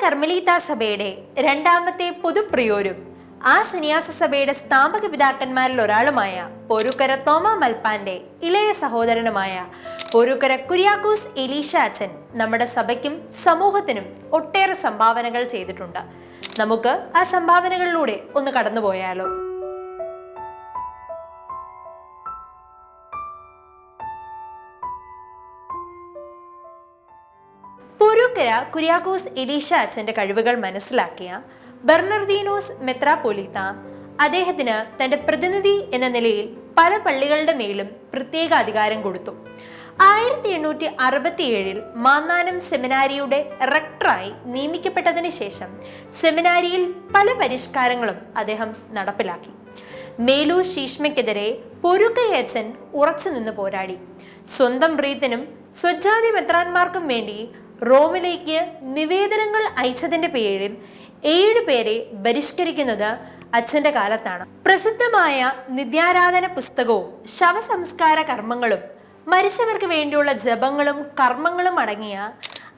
കർമ്മലീത്ത സഭയുടെ രണ്ടാമത്തെ പൊതുപ്രിയോരും ആ സന്യാസ സഭയുടെ സ്ഥാപക പിതാക്കന്മാരിൽ ഒരാളുമായ പോരുക്കര തോമ മൽപ്പാന്റെ ഇളയ സഹോദരനുമായ പോരുക്കര കുര്യാക്കോസ് എലീശ അച്ഛൻ നമ്മുടെ സഭയ്ക്കും സമൂഹത്തിനും ഒട്ടേറെ സംഭാവനകൾ ചെയ്തിട്ടുണ്ട്. നമുക്ക് ആ സംഭാവനകളിലൂടെ ഒന്ന് കടന്നുപോയാലോ? പോരുക്കര കുര്യാക്കോസ് എലീശ അച്ഛന്റെ കഴിവുകൾ മനസ്സിലാക്കിയ ബെർണർദീനോസ് മെത്രാപ്പൊലീത്ത അദ്ദേഹത്തിന് തന്റെ പ്രതിനിധി എന്ന നിലയിൽ പല പള്ളികളുടെ മേലും പ്രത്യേക അധികാരം കൊടുത്തു. 1867 മാന്നാനം സെമിനാരിയുടെ റെക്ടറായി നിയമിക്കപ്പെട്ടതിന് ശേഷം സെമിനാരിയിൽ പല പരിഷ്കാരങ്ങളും അദ്ദേഹം നടപ്പിലാക്കി. മേലു ശീഷ്മയ്ക്കെതിരെ പൊരുക്കയച്ചൻ ഉറച്ചുനിന്ന് പോരാടി. സ്വന്തം റീത്തിനും സ്വജാതി മെത്രാന്മാർക്കും വേണ്ടി റോമിലേക്ക് നിവേദനങ്ങൾ അയച്ചതിന്റെ പേരിൽ 7 പേരെ ബഹിഷ്കരിക്കുന്നത് അച്ഛന്റെ കാലത്താണ്. പ്രസിദ്ധമായ നിത്യാരാധന പുസ്തകവും ശവസംസ്കാര കർമ്മങ്ങളും മരിച്ചവർക്ക് വേണ്ടിയുള്ള ജപങ്ങളും കർമ്മങ്ങളും അടങ്ങിയ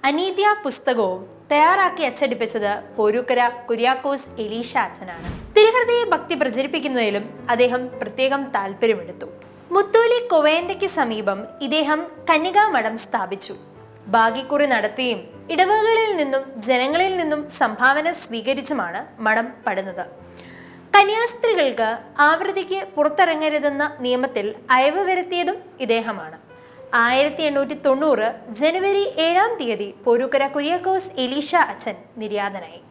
അനീത്യ പുസ്തകവും തയ്യാറാക്കി അച്ചടിപ്പിച്ചത് പോരുക്കര കുര്യാക്കോസ് എലീശ അച്ഛനാണ്. തിരുഹൃദയ ഭക്തി പ്രചരിപ്പിക്കുന്നതിലും അദ്ദേഹം പ്രത്യേകം താല്പര്യമെടുത്തു. മുത്തോലി കൊവേന്തയ്ക്ക് സമീപം ഇദ്ദേഹം കന്യകാമഠം സ്ഥാപിച്ചു. ഭാഗ്യക്കുറി നടത്തിയും ഇടവകളിൽ നിന്നും ജനങ്ങളിൽ നിന്നും സംഭാവന സ്വീകരിച്ചുമാണ് മഠം പടുന്നത്. കന്യാസ്ത്രീകൾക്ക് ആവൃത്തിക്ക് പുറത്തിറങ്ങരുതെന്ന നിയമത്തിൽ അയവ് വരുത്തിയതും ഇദ്ദേഹമാണ്. 1890 ജനുവരി 7 പോരുക്കര കുര്യാക്കോസ് എലീശ അച്ഛൻ നിര്യാതനായി.